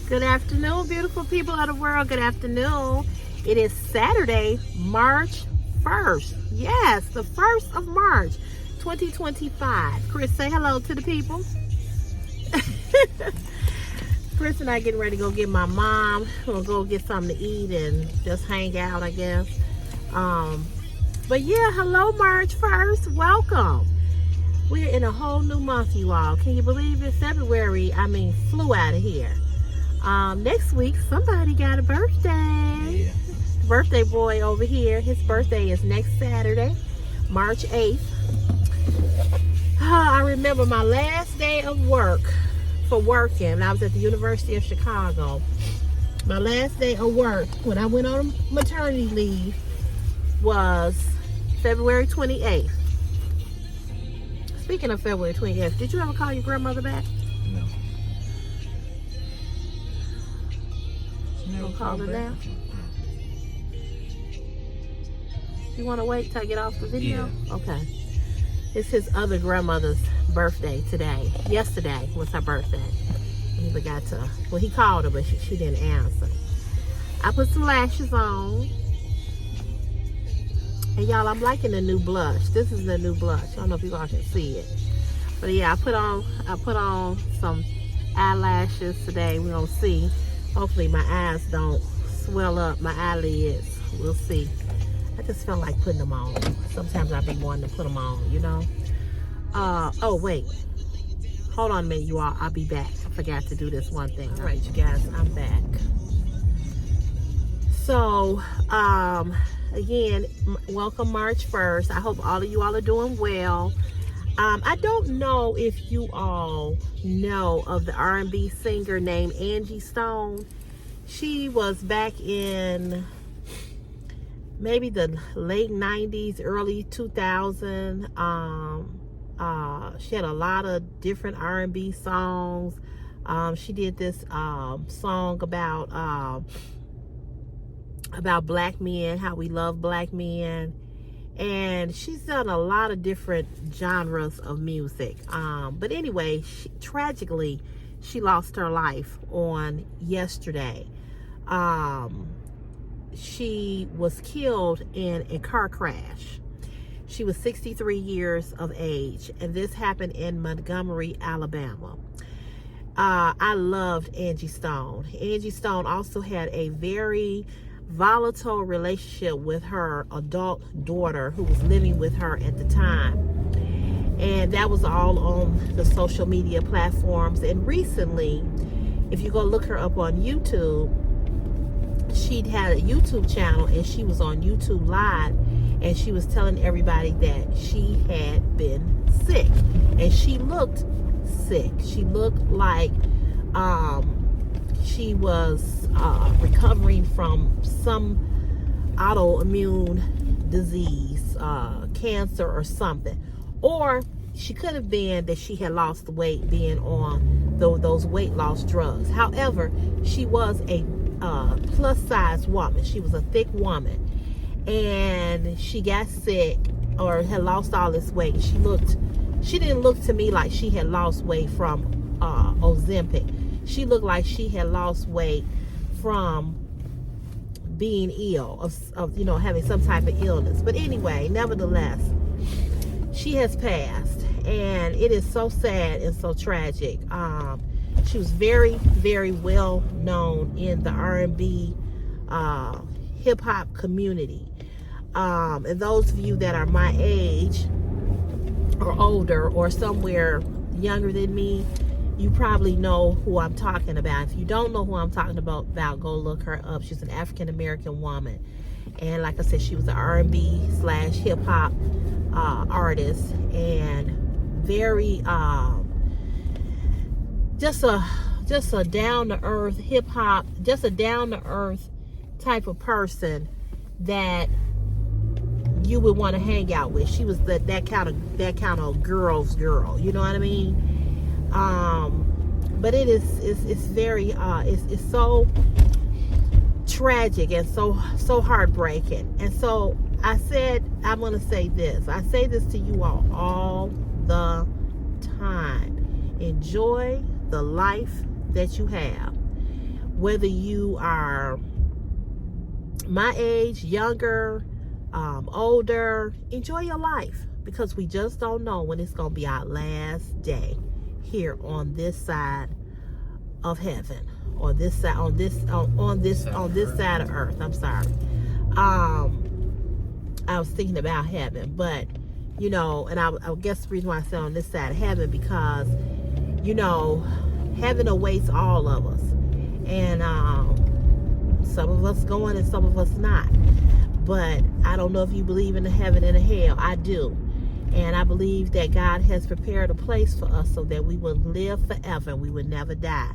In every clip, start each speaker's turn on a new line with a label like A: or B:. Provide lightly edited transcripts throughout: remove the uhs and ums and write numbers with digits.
A: Good afternoon, beautiful people of the world. Good afternoon. It is Saturday, March 1st. Yes, the 1st of March, 2025. Chris, say hello to the people. Chris and I getting ready to go get my mom. We'll go get something to eat and just hang out, I guess. But yeah, hello, March 1st. Welcome. We're in a whole new month, you all. Can you believe it? February, flew out of here. Next week, somebody got a birthday.
B: Yeah.
A: The birthday boy over here, his birthday is next Saturday, March 8th. I remember my last day of work for working. I was at the University of Chicago. My last day of work when I went on maternity leave was February 28th. Speaking of February 28th, did you ever call your grandmother back?
B: No.
A: Don't call her now. You want to wait till I get off the video?
B: Yeah.
A: Okay. It's his other grandmother's birthday today. Yesterday was her birthday. He forgot to, well, he called her, but she didn't answer. I put some lashes on. And y'all, I'm liking the new blush. This is the new blush. I don't know if you all can see it. But yeah, I put on some eyelashes today. We're gonna see. Hopefully my eyes don't swell up, my eyelids. We'll see. I just feel like putting them on. Sometimes I be wanting to put them on, you know. Oh wait. Hold on a minute, you all. I'll be back. I forgot to do this one thing. All right, you guys, I'm back. So, again, welcome March 1st. I hope all of you all are doing well. I don't know if you all know of the R&B singer named Angie Stone. She was back in maybe the late 90s, early 2000s. She had a lot of different R&B songs. She did this song about black men, how we love black men. And she's done a lot of different genres of music. But anyway, tragically, she lost her life on yesterday. She was killed in a car crash. She was 63 years of age, and this happened in Montgomery, Alabama. I loved Angie Stone. Angie Stone also had a very volatile relationship with her adult daughter who was living with her at the time, and that was all on the social media platforms. And recently, if you go look her up on YouTube, she'd had a YouTube channel and she was on YouTube Live, and she was telling everybody that she had been sick, and she looked sick. She looked like she was recovering from some autoimmune disease, cancer or something. Or she could have been that she had lost the weight being on those weight loss drugs. However, she was a plus size woman. She was a thick woman, and she got sick or had lost all this weight. She didn't look to me like she had lost weight from Ozempic. She looked like she had lost weight from being ill, of having some type of illness. But anyway, nevertheless, she has passed, and it is so sad and so tragic. She was very, very well known in the R&B hip hop community. And those of you that are my age or older or somewhere younger than me, you probably know who I'm talking about. If you don't know who I'm talking about, go look her up. She's an African-American woman. And like I said, she was an R&B/hip-hop artist, and very, just a down-to-earth hip-hop, just a down-to-earth type of person that you would want to hang out with. She was that kind of girl's girl. You know what I mean? But it's very it's so tragic and so heartbreaking. And so I said, I'm gonna say this. I say this to you all the time. Enjoy the life that you have. whether you are my age, younger, older, enjoy your life, because we just don't know when it's going to be our last day here on this side of heaven, or this side on this side of earth. I'm sorry. I was thinking about heaven, but you know, and I guess the reason why I said on this side of heaven, because you know, heaven awaits all of us, and some of us going and some of us not. But I don't know if you believe in the heaven and the hell. I do. And I believe that God has prepared a place for us so that we will live forever and we will never die.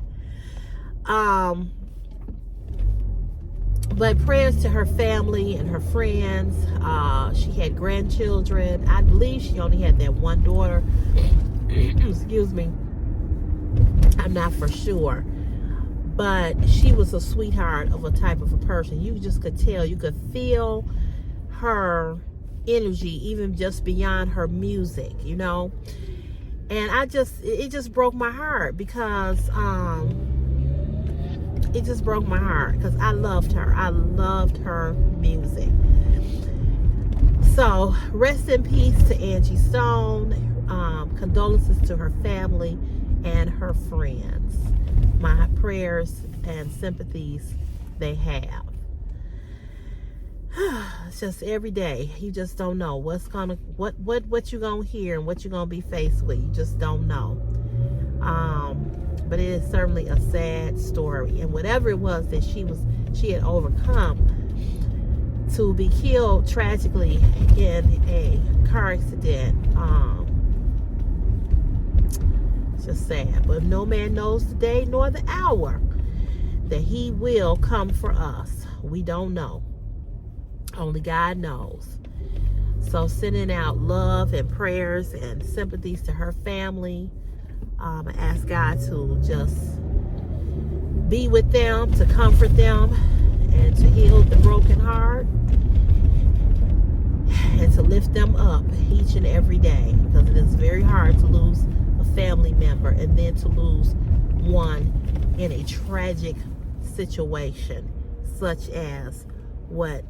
A: But prayers to her family and her friends. She had grandchildren. I believe she only had that one daughter. Excuse me. I'm not for sure. But she was a sweetheart of a type of a person. You just could tell. You could feel her energy, even just beyond her music, you know. And it just broke my heart, because it just broke my heart, because I loved her. I loved her music. So rest in peace to Angie Stone. Condolences to her family and her friends. My prayers and sympathies they have. It's just every day. You just don't know what you're gonna hear and what you're gonna be faced with. You just don't know. But it is certainly a sad story. And whatever it was that she had overcome to be killed tragically in a car accident, it's just sad. But no man knows the day nor the hour that he will come for us. We don't know. Only God knows. So sending out love and prayers and sympathies to her family. I ask God to just be with them, to comfort them, and to heal the broken heart, and to lift them up each and every day, because it is very hard to lose a family member and then to lose one in a tragic situation such as what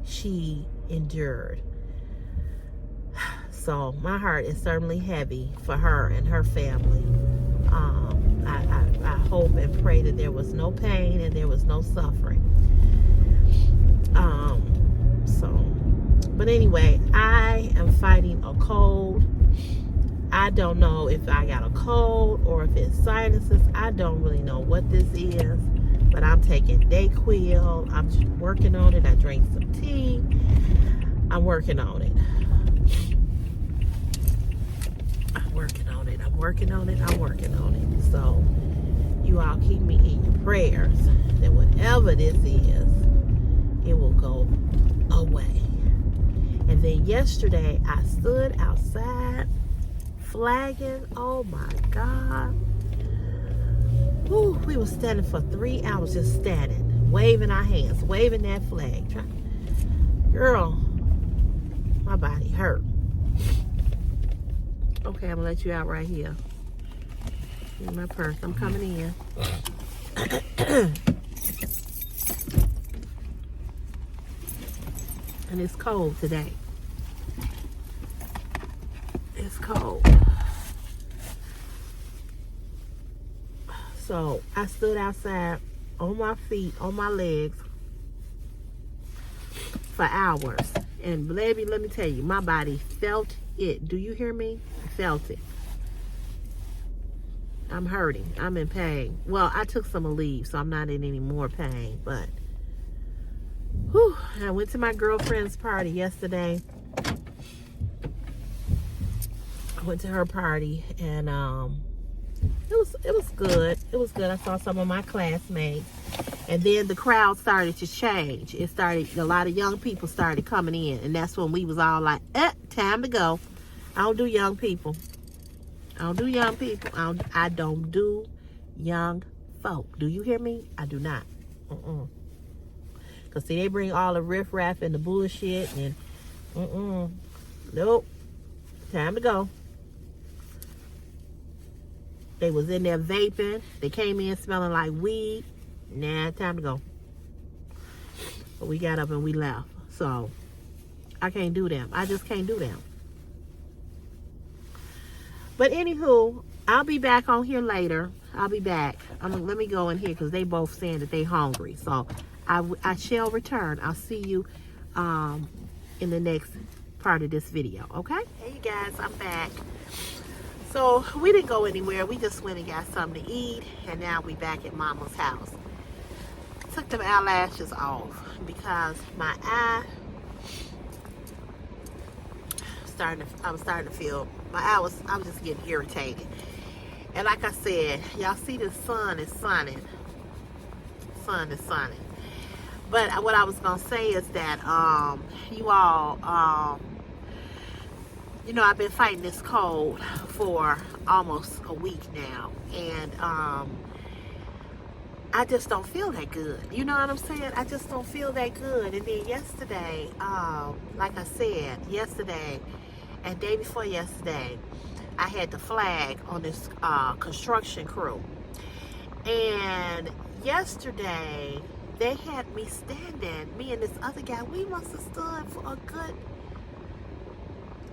A: she endured. So my heart is certainly heavy for her and her family. I hope and pray that there was no pain and there was no suffering. But anyway, I am fighting a cold. I don't know if I got a cold or if it's sinuses. I don't really know what this is, but I'm taking Dayquil. I'm working on it. I drank some tea. I'm working on it. I'm working on it. So you all keep me in your prayers that whatever this is, it will go away. And then yesterday I stood outside flagging. Oh my God. Whew, we were standing for 3 hours, just standing, waving our hands, waving that flag. Girl, my body hurt. Okay, I'm gonna let you out right here. Here's my purse. I'm coming in. And it's cold today. It's cold. So I stood outside on my feet, on my legs for hours. And baby, let me tell you, my body felt it. Do you hear me? I felt it. I'm hurting. I'm in pain. Well, I took some Aleve, so I'm not in any more pain. But whew, I went to my girlfriend's party yesterday. I went to her party, and it was good. It was good. I saw some of my classmates, and then the crowd started to change. It started. A lot of young people started coming in, and that's when we was all like, time to go. I don't do young people. I don't do young people. I don't do young folk. Do you hear me? I do not. Because see, they bring all the riffraff and the bullshit and nope. Time to go. They was in there vaping. They came in smelling like weed. Nah, time to go. But we got up and we left. So I can't do them. I just can't do them. But anywho, I'll be back on here later. I'll be back. Let me go in here because they both saying that they hungry. So I shall return. I'll see you in the next part of this video. Okay? Hey you guys, I'm back. So we didn't go anywhere. We just went and got something to eat, and now we back at Mama's house. Took them eyelashes off because my eye I was starting to feel I was just getting irritated. And like I said, y'all see the sun is sunning. Sun is sunning. But what I was gonna say is that you all you know, I've been fighting this cold for almost a week now, and I just don't feel that good. You know what I'm saying? I just don't feel that good. And then yesterday, like I said, yesterday and day before yesterday, I had the flag on this construction crew. And yesterday, they had me standing, me and this other guy, we must have stood for a good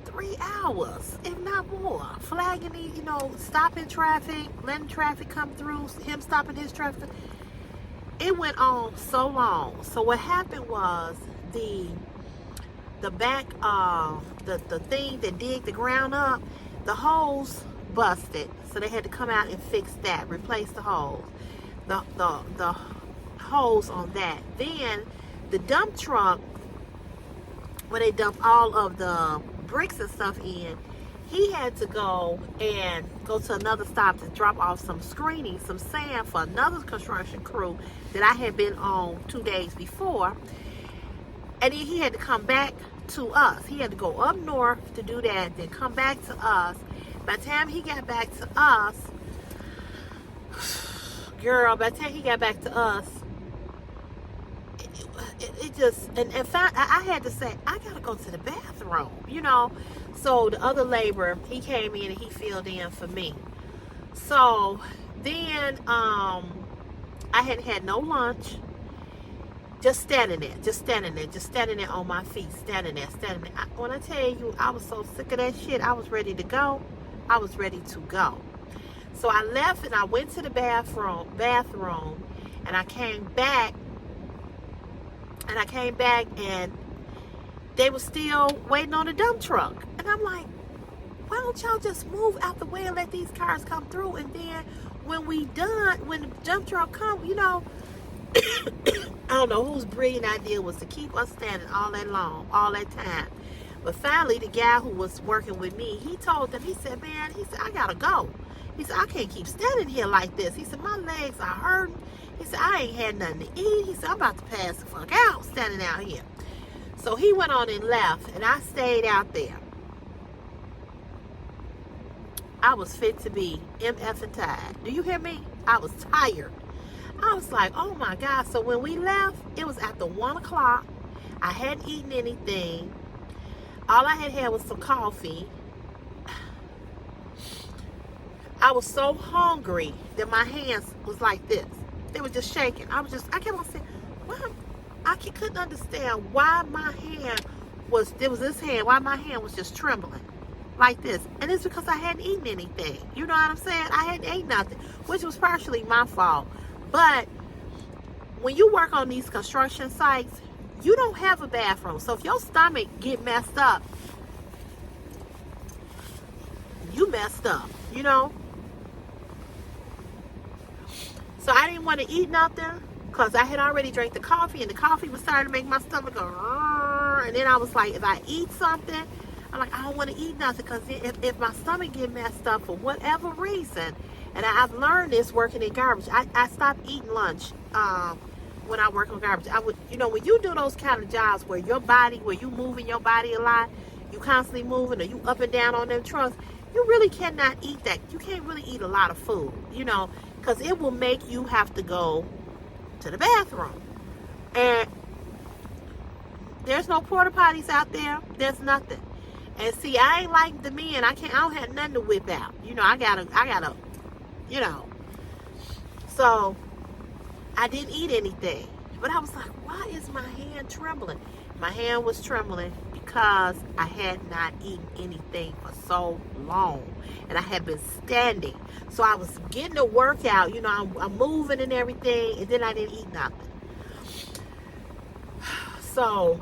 A: 3 hours, if not more, flagging the, you know, stopping traffic, letting traffic come through, him stopping his traffic. It went on so long. So what happened was the back, the thing that digged the ground up, the hose busted, so they had to come out and fix that, replace the hose, the hose on that. Then the dump truck, where they dump all of the bricks and stuff in, he had to go to another stop to drop off some screening, some sand for another construction crew that I had been on 2 days before. And then he had to come back to us. He had to go up north to do that, then come back to us. By the time he got back to us, girl, by the time he got back to us, it just, and in fact, I had to say, I gotta go to the bathroom, you know. So the other laborer, he came in and he filled in for me. So then I hadn't had no lunch. Just standing there on my feet, standing there. When I tell you, I was so sick of that shit, I was ready to go. I was ready to go. So I left and I went to the bathroom, and I came back, and they were still waiting on the dump truck. And I'm like, why don't y'all just move out the way and let these cars come through? And then when the dump truck come, you know, I don't know whose brilliant idea was to keep us standing all that long, all that time. But finally, the guy who was working with me, he told them, he said, man, he said, I gotta go. He said, I can't keep standing here like this. He said, my legs are hurting. He said, I ain't had nothing to eat. He said, I'm about to pass the fuck out standing out here. So he went on and left, and I stayed out there. I was fit to be MF and tired. Do you hear me? I was tired. I was like, oh my God. So when we left, it was after 1 o'clock. I hadn't eaten anything. All I had was some coffee. I was so hungry that my hands was like this. They were just shaking. I kept on saying, I couldn't understand why my hand why my hand was just trembling like this. And it's because I hadn't eaten anything. You know what I'm saying? I hadn't ate nothing, which was partially my fault. But when you work on these construction sites, you don't have a bathroom. So if your stomach get messed up, you messed up, you know? So I didn't want to eat nothing because I had already drank the coffee, and the coffee was starting to make my stomach go, and then I was like, if I eat something, I'm like, I don't want to eat nothing, because if my stomach get messed up for whatever reason, and I've learned this working in garbage, I stopped eating lunch when I work on garbage. I would, you know, when you do those kind of jobs where you moving your body a lot, you constantly moving, or you up and down on them trucks, you really cannot eat that. You can't really eat a lot of food, you know, because it will make you have to go to the bathroom. And there's no porta potties out there. There's nothing. And see, I ain't like the men. I don't have nothing to whip out. You know, I gotta, you know. So I didn't eat anything. But I was like, why is my hand trembling? My hand was trembling because I had not eaten anything for so long. And I had been standing. So I was getting a workout. You know, I'm moving and everything. And then I didn't eat nothing. So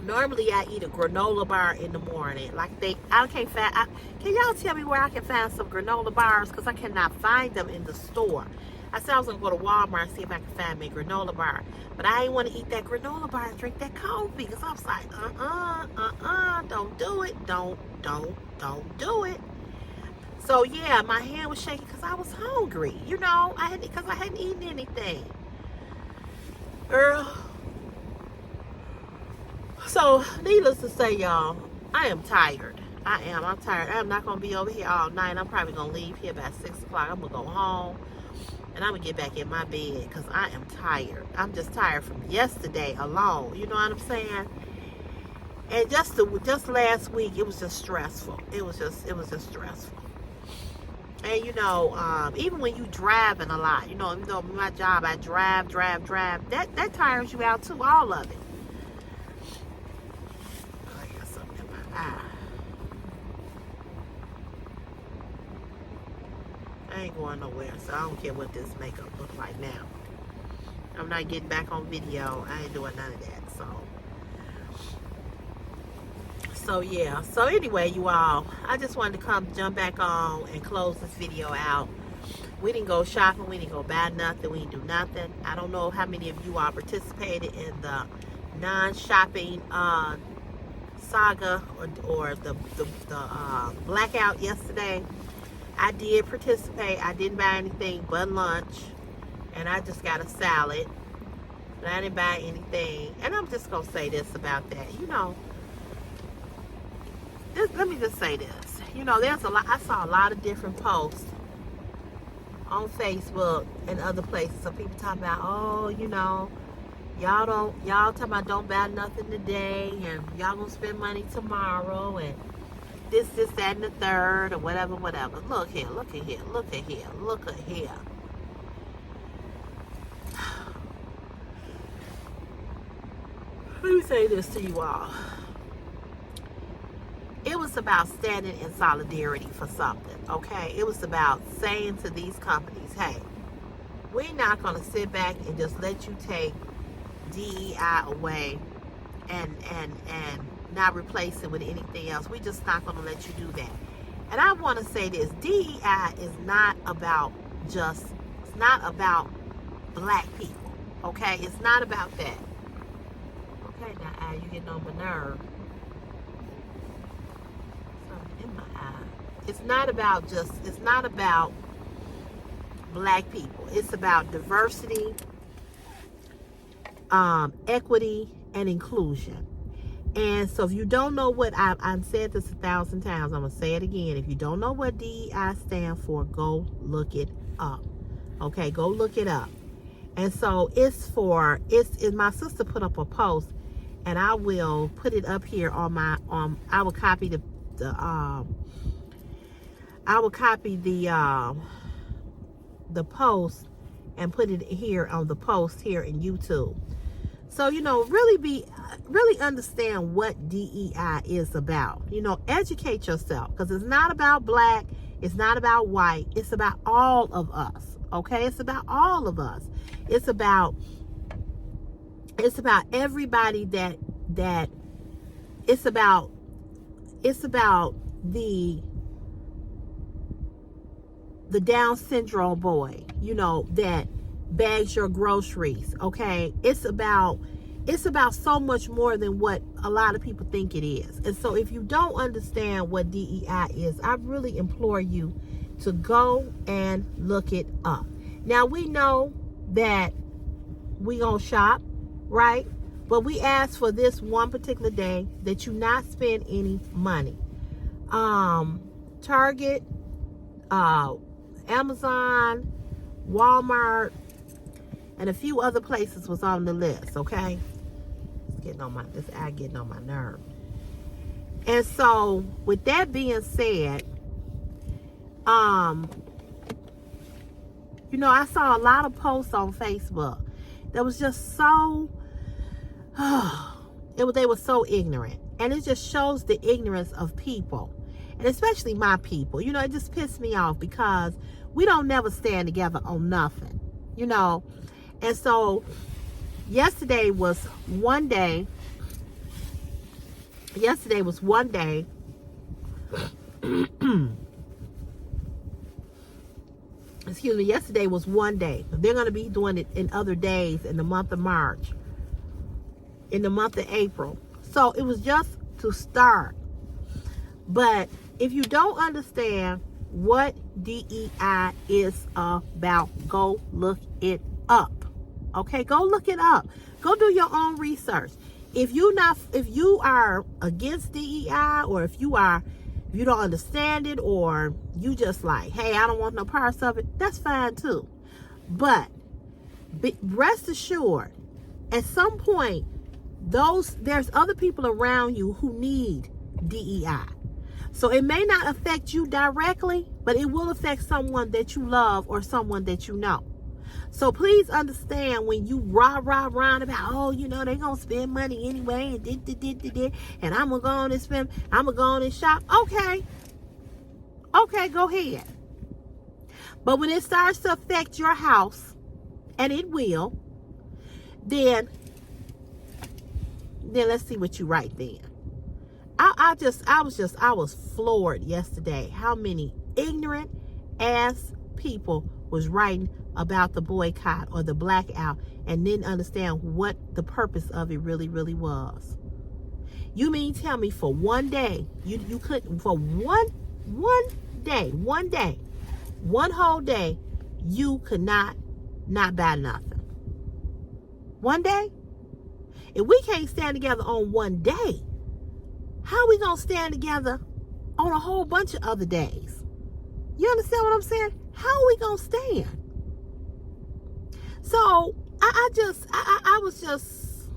A: normally I eat a granola bar in the morning. Can y'all tell me where I can find some granola bars? Because I cannot find them in the store. I said I was going to go to Walmart and see if I can find me a granola bar. But I didn't want to eat that granola bar and drink that coffee. Because I was like, don't do it. Don't do it. So yeah, my hand was shaking because I was hungry. You know, because I hadn't eaten anything. Girl. So, needless to say, y'all, I am tired. I'm tired. I'm not going to be over here all night. I'm probably going to leave here by 6 o'clock. I'm going to go home. And I'm going to get back in my bed because I am tired. I'm just tired from yesterday alone. You know what I'm saying? And just last week, it was just stressful. It was just stressful. And, you know, even when you driving a lot, you know, even though my job, I drive, that tires you out too, all of it. I got something in my eye. I ain't going nowhere, so I don't care what this makeup look like now. I'm not getting back on video. I ain't doing none of that, so yeah. So anyway, you all, I just wanted to jump back on and close this video out. We didn't go shopping. We didn't go buy nothing. We didn't do nothing. I don't know how many of you all participated in the non-shopping saga or the blackout yesterday. I did participate. I didn't buy anything but lunch, and I just got a salad, but I didn't buy anything. And I'm just gonna say this about that. You know, let me just say this. You know, I saw a lot of different posts on Facebook and other places. Some people talking about, oh, you know, y'all talking about don't buy nothing today, and y'all gonna spend money tomorrow, and this, that, and the third, or whatever. Look here. Let me say this to you all. It was about standing in solidarity for something, okay? It was about saying to these companies, hey, we're not going to sit back and just let you take DEI away and not replace it with anything else. We're just not going to let you do that. And I want to say this, DEI is not about black people, okay? It's not about that. Okay, now, you getting on my nerve. Something in my eye. It's not about black people. It's about diversity, equity, and inclusion. And so if you don't know what, I've said this 1,000 times, I'm going to say it again. If you don't know what DEI stands for, go look it up. Okay, go look it up. And so my sister put up a post, and I will put it up here I will copy the post and put it here on the post here in YouTube. So, you know, really understand what DEI is about. You know, educate yourself, because it's not about black, it's not about white, it's about all of us. Okay, it's about all of us. It's about everybody that it's about the Down syndrome boy, you know, that bags your groceries. Okay, it's about so much more than what a lot of people think it is. And so if you don't understand what DEI is, I really implore you to go and look it up. Now, we know that we gonna shop, right? But we ask for this one particular day that you not spend any money. Target, Amazon, Walmart, and a few other places was on the list, okay? Getting on my nerve. And so, with that being said, You know, I saw a lot of posts on Facebook that was just so, they were so ignorant. And it just shows the ignorance of people, and especially my people. You know, it just pissed me off because we don't never stand together on nothing, you know. And so yesterday was one day. Excuse me, yesterday was one day. They're going to be doing it in other days in the month of March, in the month of April. So it was just to start. But if you don't understand what DEI is about, go look it up. Okay, go look it up. Go do your own research. If you are against DEI, or if you don't understand it, or you just like, hey, I don't want no parts of it, that's fine too. But rest assured, at some point, there's other people around you who need DEI. So it may not affect you directly, but it will affect someone that you love or someone that you know. So please understand, when you rah about, oh, you know, they gonna spend money anyway, and I'm gonna go on and spend, I'm gonna go on and shop. Okay, go ahead. But when it starts to affect your house, and it will, then let's see what you write then. I was floored yesterday how many ignorant ass people was writing about the boycott or the blackout and didn't understand what the purpose of it really was. You mean tell me for one day, you couldn't, for one whole day, you could not buy nothing? One day? If we can't stand together on one day, how are we going to stand together on a whole bunch of other days? You understand what I'm saying? How are we going to stand? So, I was just,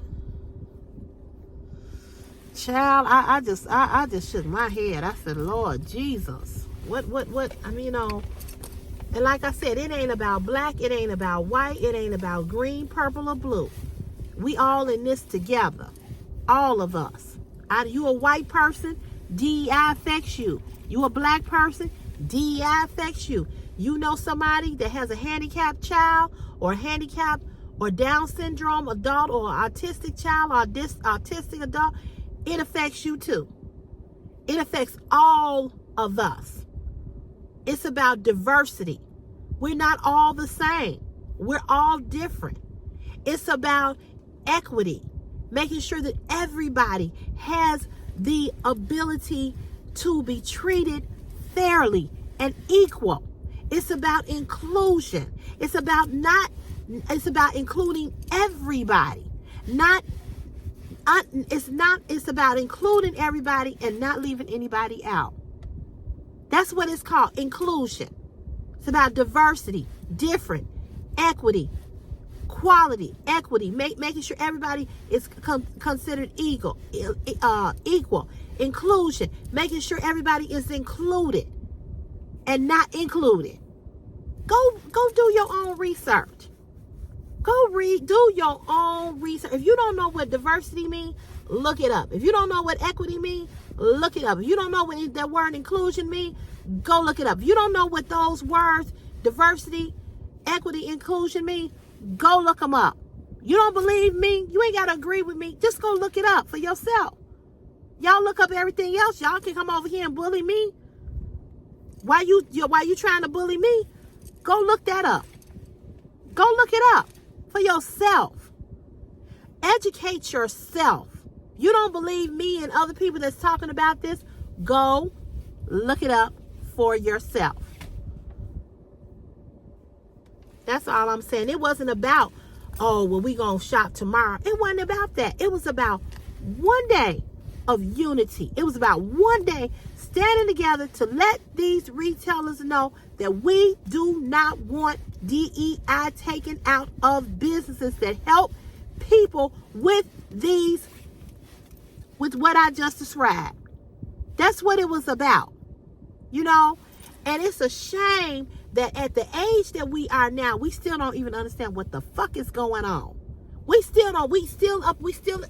A: child, I just shook my head. I said, Lord Jesus, what, I mean, you know, and like I said, it ain't about black, it ain't about white, it ain't about green, purple, or blue. We all in this together, all of us. You a white person, DEI affects you. You a black person, DEI affects you. You know somebody that has a handicapped child, or a handicapped or Down syndrome adult, or autistic child, or autistic adult, it affects you too. It affects all of us. It's about diversity. We're not all the same. We're all different. It's about equity, making sure that everybody has the ability to be treated fairly and equal. It's about inclusion. It's about including everybody. It's about including everybody and not leaving anybody out. That's what it's called, inclusion. It's about diversity, different, equity, quality, equity, making sure everybody is considered equal, inclusion, making sure everybody is included and not included. Go do your own research. Do your own research. If you don't know what diversity means, look it up. If you don't know what equity means, look it up. If you don't know what that word inclusion means, go look it up. If you don't know what those words, diversity, equity, inclusion mean, go look them up. You don't believe me? You ain't got to agree with me. Just go look it up for yourself. Y'all look up everything else. Y'all can come over here and bully me. Why you trying to bully me? Go look that up. Go look it up for yourself. Educate yourself. You don't believe me and other people that's talking about this? Go look it up for yourself. That's all I'm saying. It wasn't about, oh, well, we gonna shop tomorrow. It wasn't about that. It was about one day of unity. It was about one day standing together to let these retailers know that we do not want DEI taken out of businesses that help people with what I just described. That's what it was about, you know. And it's a shame that at the age that we are now, we still don't even understand what the fuck is going on. We still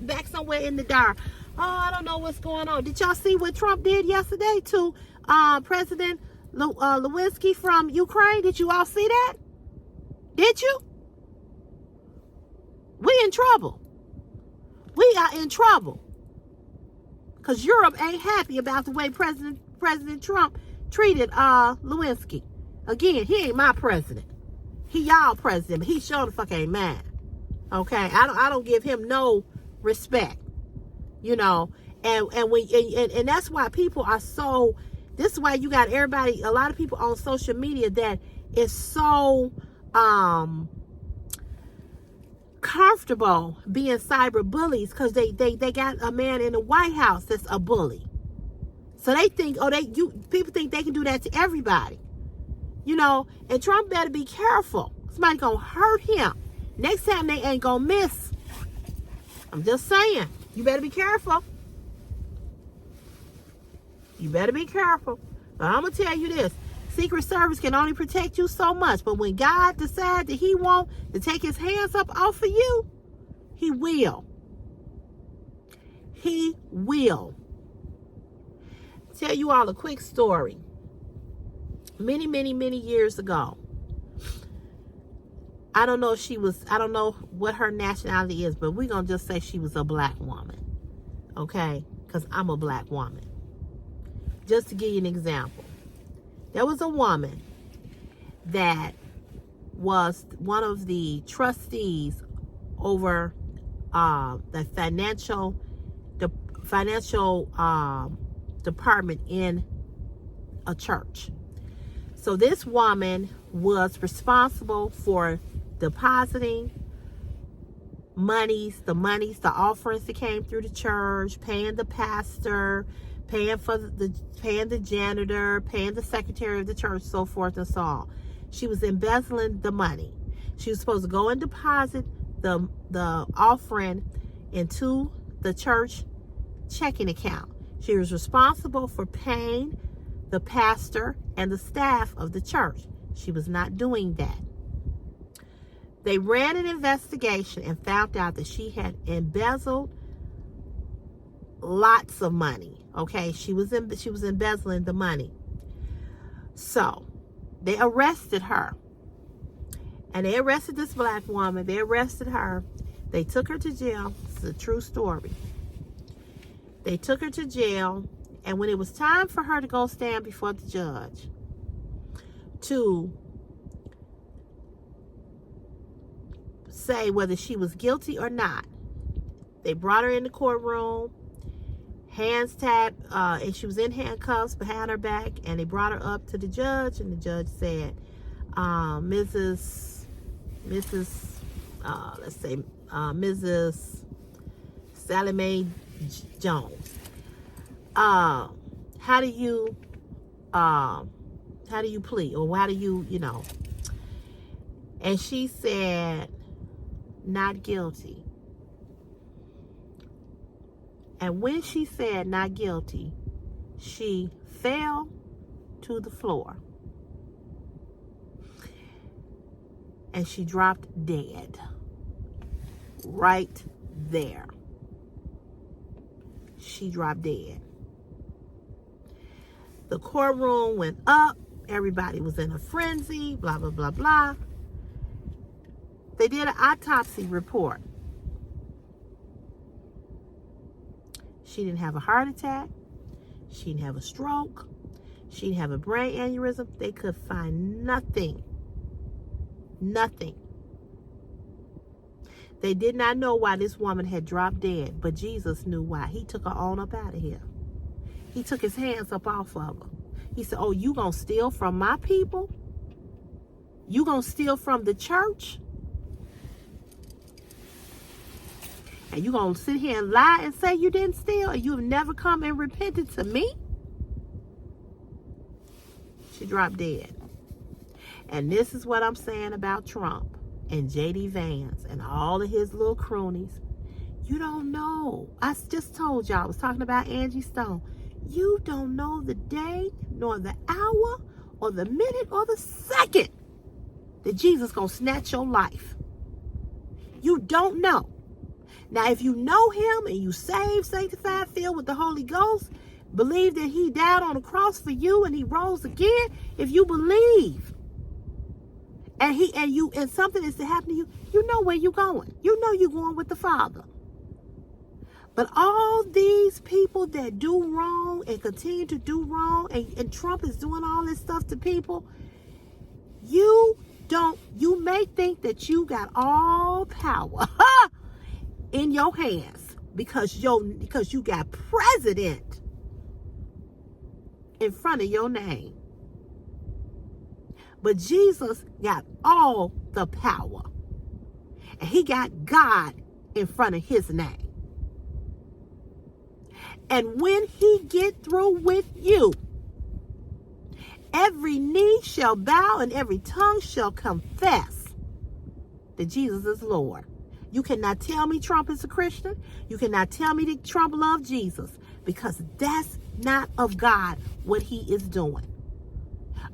A: back somewhere in the dark. Oh, I don't know what's going on. Did y'all see what Trump did yesterday to President Zelensky from Ukraine? Did you all see that? Did you? We in trouble. We are in trouble. Because Europe ain't happy about the way President Trump treated Zelensky. Again, he ain't my president. He y'all president, but he sure the fuck ain't mine. Okay? I don't give him no respect. You know, and that's why people are so, this is why you got everybody, a lot of people on social media that is so comfortable being cyber bullies, because they got a man in the White House that's a bully. So they think, people think they can do that to everybody. You know, and Trump better be careful. Somebody gonna hurt him. Next time they ain't gonna miss. I'm just saying. You better be careful. You better be careful. But I'm going to tell you this. Secret Service can only protect you so much. But when God decides that he wants to take his hands up off of you, he will. He will. Tell you all a quick story. Many, many, many years ago. I don't know what her nationality is, but we're going to just say she was a black woman. Okay? Because I'm a black woman. Just to give you an example. There was a woman that was one of the trustees over the financial department in a church. So this woman was responsible for depositing the offerings that came through the church, paying the pastor, paying the janitor, paying the secretary of the church, so forth and so on. She was embezzling the money. She was supposed to go and deposit the offering into the church checking account. She was responsible for paying the pastor and the staff of the church. She was not doing that. They ran an investigation and found out that she had embezzled lots of money. Okay, she was embezzling the money. So they arrested her, and they arrested this black woman. They arrested her. They took her to jail. This is a true story. They took her to jail, and when it was time for her to go stand before the judge to say whether she was guilty or not, they brought her in the courtroom, hands tied, and she was in handcuffs behind her back, and they brought her up to the judge, and the judge said, Mrs. Sally Mae Jones, how do you plead, or how do you know? And she said, not guilty. And when she said not guilty, she fell to the floor. And she dropped dead. Right there. She dropped dead. The courtroom went up. Everybody was in a frenzy. Blah, blah, blah, blah. They did an autopsy report. She didn't have a heart attack. She didn't have a stroke. She didn't have a brain aneurysm. They could find nothing. Nothing. They did not know why this woman had dropped dead, but Jesus knew why. He took her on up out of here. He took his hands up off of her. He said, oh, you gonna steal from my people? You gonna steal from the church? And you gonna sit here and lie and say you didn't steal, and you have never come and repented to me? She dropped dead. And this is what I'm saying about Trump and J.D. Vance and all of his little cronies. You don't know. I just told y'all, I was talking about Angie Stone. You don't know the day, nor the hour, or the minute or the second that Jesus gonna snatch your life. You don't know. Now, if you know him and you saved, sanctified, filled with the Holy Ghost, believe that he died on the cross for you and he rose again, if you believe and something is to happen to you, you know where you're going. You know you're going with the Father. But all these people that do wrong and continue to do wrong, and Trump is doing all this stuff to people, you may think that you got all power in your hands because you got president in front of your name. But Jesus got all the power. And he got God in front of his name. And when he get through with you, every knee shall bow and every tongue shall confess that Jesus is Lord. You cannot tell me Trump is a Christian. You cannot tell me that Trump loved Jesus, because that's not of God what he is doing.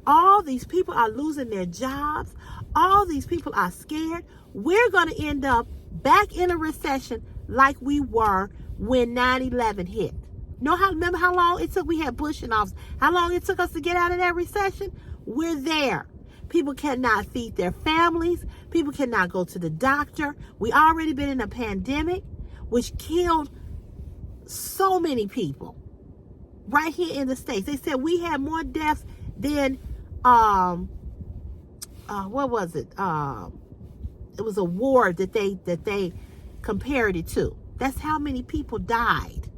A: All these people are losing their jobs. All these people are scared. We're going to end up back in a recession like we were when 9/11 hit. Remember how long it took? We had Bush in office. How long it took us to get out of that recession? We're there. People cannot feed their families. People cannot go to the doctor. We already been in a pandemic, which killed so many people right here in the States. They said we had more deaths than, what was it? It was a war that they compared it to. That's how many people died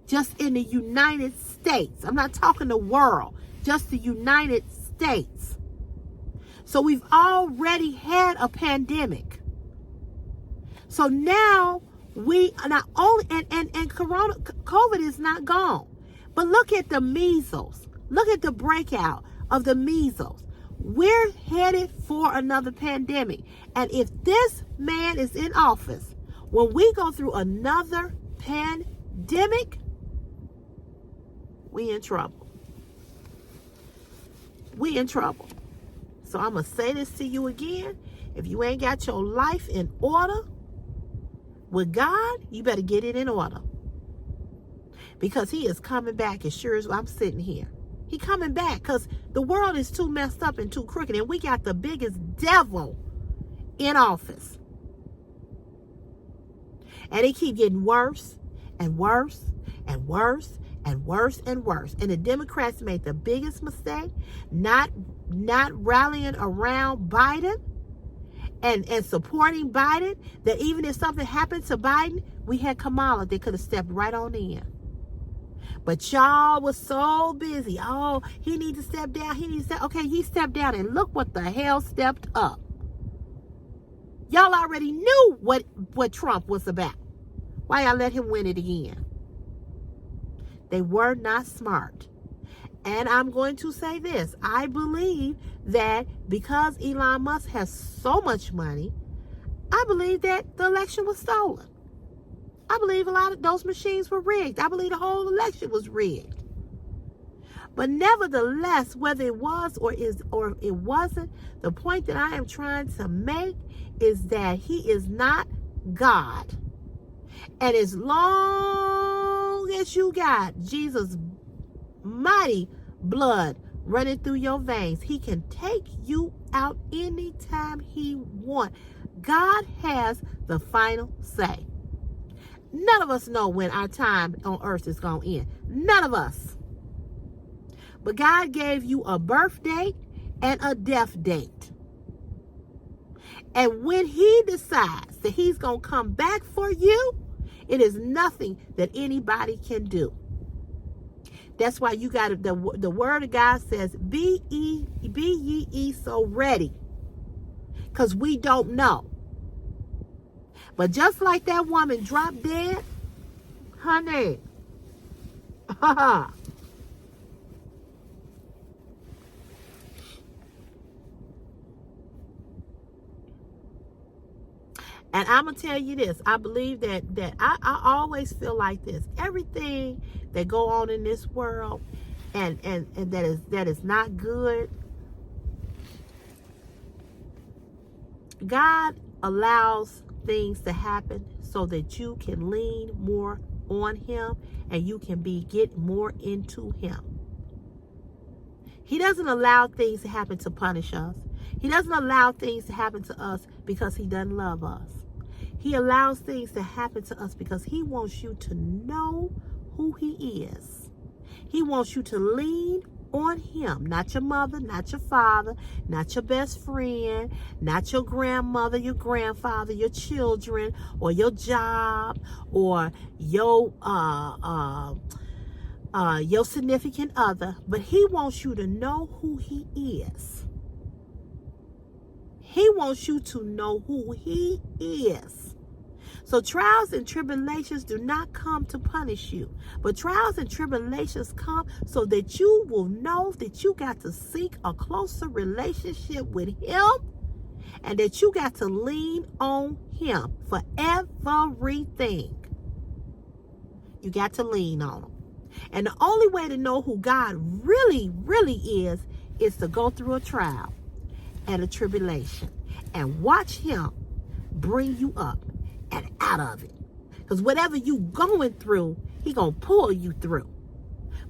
A: just in the United States. I'm not talking the world, just the United States. So we've already had a pandemic. So now we not only, and COVID is not gone, but look at the measles. Look at the breakout of the measles. We're headed for another pandemic. And if this man is in office, when we go through another pandemic, we in trouble. We in trouble. So I'm going to say this to you again. If you ain't got your life in order with God, you better get it in order. Because he is coming back as sure as I'm sitting here. He coming back because the world is too messed up and too crooked. And we got the biggest devil in office. And they keep getting worse and worse and worse and worse and worse. And the Democrats made the biggest mistake, not rallying around Biden and supporting Biden, that even if something happened to Biden, we had Kamala. They could have stepped right on in. But y'all was so busy. Oh, he needs to step down. He needs to step. Okay, he stepped down, and look what the hell stepped up. Y'all already knew what Trump was about. Why y'all let him win it again? They were not smart. And I'm going to say this. I believe that because Elon Musk has so much money, I believe that the election was stolen. I believe a lot of those machines were rigged. I believe the whole election was rigged. But nevertheless, whether it was or it wasn't, the point that I am trying to make is that he is not God. And as long as you got Jesus' mighty blood running through your veins, he can take you out anytime he wants. God has the final say. None of us know when our time on earth is going to end. None of us. But God gave you a birth date and a death date. And when he decides that he's going to come back for you, it is nothing that anybody can do. That's why you got the word of God says, be ye so ready. Because we don't know. But just like that woman dropped dead, honey, and I'm going to tell you this. I believe that I always feel like this. Everything that go on in this world, and that is not good. God allows things to happen so that you can lean more on him and you can get more into him. He doesn't allow things to happen to punish us. He doesn't allow things to happen to us because he doesn't love us. He allows things to happen to us because he wants you to know who he is. He wants you to lean on him, not your mother, not your father, not your best friend, not your grandmother, your grandfather, your children, or your job, or your significant other. But he wants you to know who he is. He wants you to know who he is. So trials and tribulations do not come to punish you, but trials and tribulations come so that you will know that you got to seek a closer relationship with him and that you got to lean on him for everything. You got to lean on him. And the only way to know who God really, really is to go through a trial and a tribulation and watch him bring you up and out of it. Because whatever you going through, he gonna pull you through.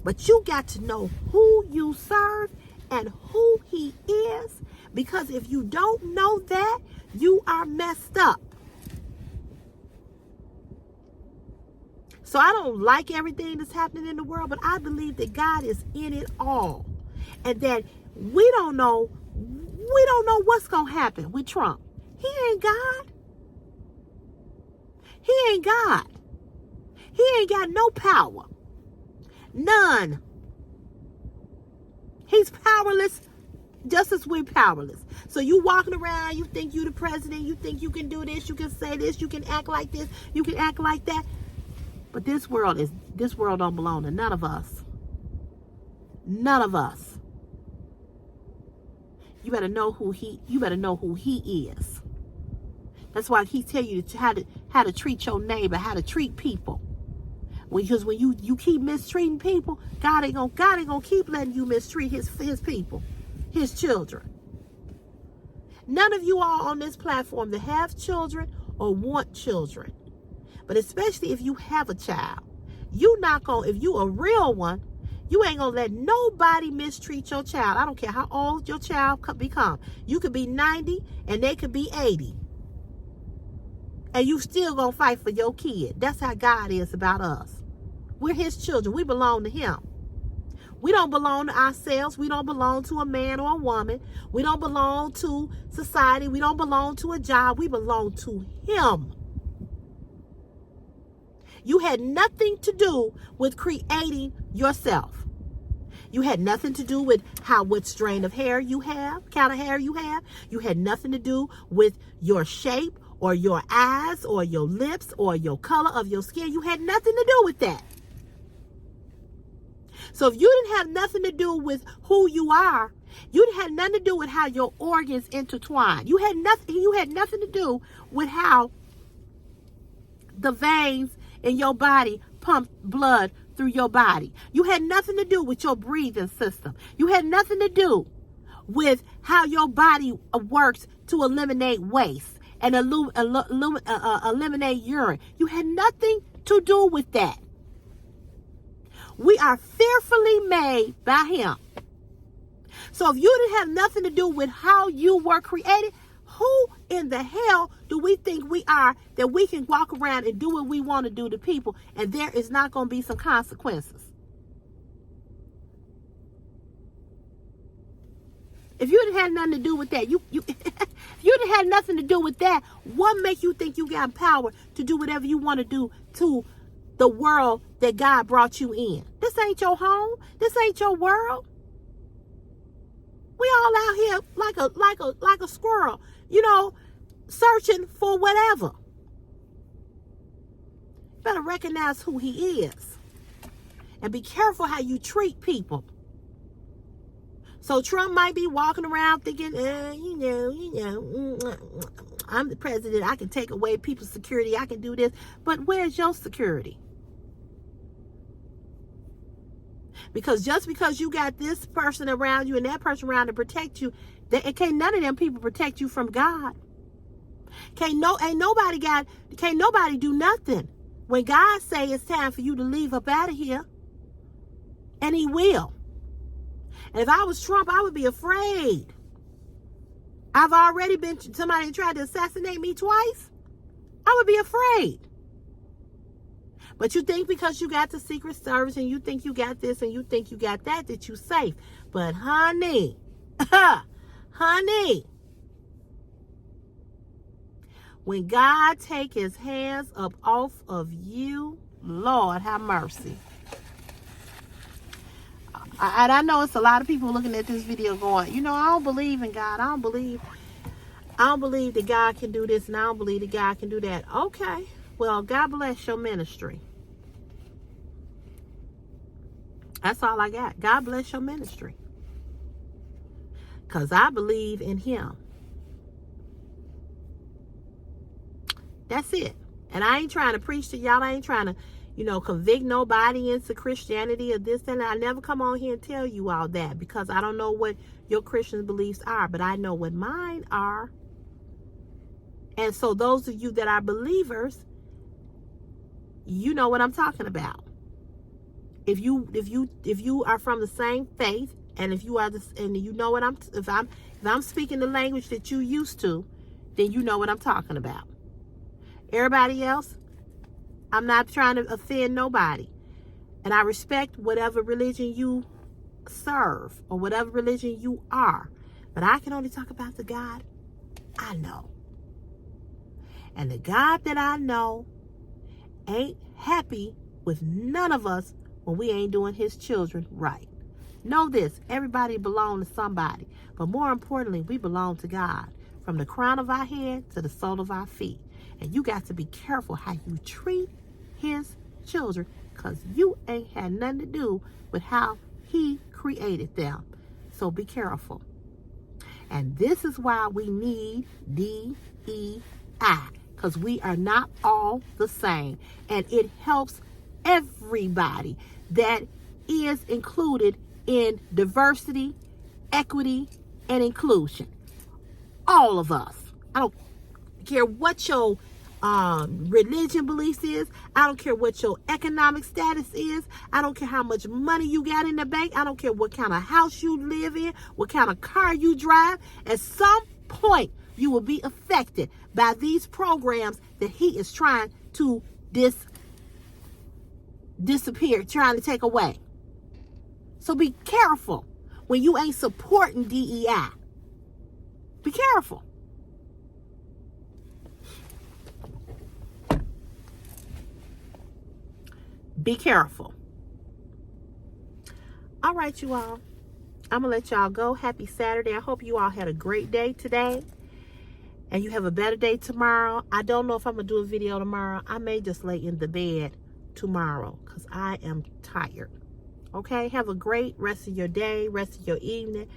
A: But you got to know who you serve and who he is, because if you don't know that, you are messed up. So I don't like everything that's happening in the world, but I believe that God is in it all, and that we don't know what's gonna happen with Trump. He ain't God. He ain't God. He ain't got no power. None. He's powerless just as we're powerless. So you walking around, you think you the president, you think you can do this, you can say this, you can act like this, you can act like that. But this world don't belong to none of us. None of us. You better know who he is. That's why he tell you how to treat your neighbor, how to treat people. Because when you keep mistreating people, God ain't gonna keep letting you mistreat his people, his children. None of you all on this platform that have children or want children, but especially if you have a child, if you a real one, you ain't gonna let nobody mistreat your child. I don't care how old your child could become. You could be 90 and they could be 80. And you still gonna fight for your kid. That's how God is about us. We're his children. We belong to him. We don't belong to ourselves. We don't belong to a man or a woman. We don't belong to society. We don't belong to a job. We belong to him. You had nothing to do with creating yourself. You had nothing to do with what strain of hair you have, kind of hair you have. You had nothing to do with your shape or your eyes or your lips or your color of your skin. You had nothing to do with that. So if you didn't have nothing to do with who you are, you didn't have nothing to do with how your organs intertwine. You had nothing to do with how the veins in your body pump blood through your body. You had nothing to do with your breathing system. You had nothing to do with how your body works to eliminate waste and eliminate urine. You had nothing to do with that. We are fearfully made by him. So if you didn't have nothing to do with how you were created, who in the hell do we think we are that we can walk around and do what we want to do to people and there is not going to be some consequences? If you didn't have nothing to do with that, if you didn't have nothing to do with that, what makes you think you got power to do whatever you want to do to the world that God brought you in? This ain't your home. This ain't your world. We all out here like a squirrel, searching for whatever. You better recognize who he is and be careful how you treat people. So Trump might be walking around thinking, I'm the president. I can take away people's security. I can do this. But where's your security? Because just because you got this person around you and that person around to protect you, can't none of them people protect you from God. Can't nobody do nothing when God say it's time for you to leave up out of here. And he will. And if I was Trump, I would be afraid. I've already somebody tried to assassinate me twice. I would be afraid. But you think because you got the Secret Service and you think you got this and you think you got that you safe. But honey, honey, when God take his hands up off of you, Lord have mercy. I know it's a lot of people looking at this video going, you know, I don't believe in God. I don't believe that God can do this and I don't believe that God can do that. Okay, well, God bless your ministry. That's all I got. God bless your ministry. Because I believe in him. That's it. And I ain't trying to preach to y'all. I ain't trying to, convict nobody into Christianity or this and that. I never come on here and tell you all that because I don't know what your Christian beliefs are, but I know what mine are. And so those of you that are believers, you know what I'm talking about. If you are from the same faith, and if you are and you know what if I'm speaking the language that you used to, then you know what I'm talking about. Everybody else, I'm not trying to offend nobody. And I respect whatever religion you serve or whatever religion you are. But I can only talk about the God I know. And the God that I know ain't happy with none of us when we ain't doing his children right. Know this, everybody belongs to somebody. But more importantly, we belong to God. From the crown of our head to the sole of our feet. And you got to be careful how you treat his children, because you ain't had nothing to do with how he created them. So be careful. And this is why we need DEI, because we are not all the same. And it helps everybody that is included in diversity, equity, and inclusion. All of us. I don't care what your religion beliefs is. I don't care what your economic status is. I don't care how much money you got in the bank. I don't care what kind of house you live in, what kind of car you drive. At some point, you will be affected by these programs that he is trying to disappear, trying to take away. So be careful when you ain't supporting DEI. Be careful. Be careful. All right, you all. I'm going to let y'all go. Happy Saturday. I hope you all had a great day today. And you have a better day tomorrow. I don't know if I'm going to do a video tomorrow. I may just lay in the bed tomorrow because I am tired. Okay? Have a great rest of your day, rest of your evening.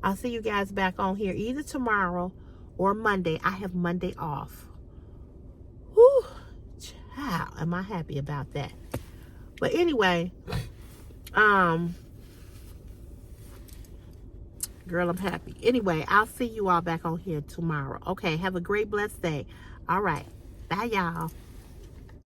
A: I'll see you guys back on here either tomorrow or Monday. I have Monday off. Whew. Child, am I happy about that. But anyway, girl, I'm happy. Anyway, I'll see you all back on here tomorrow. Okay, have a great, blessed day. All right. Bye, y'all.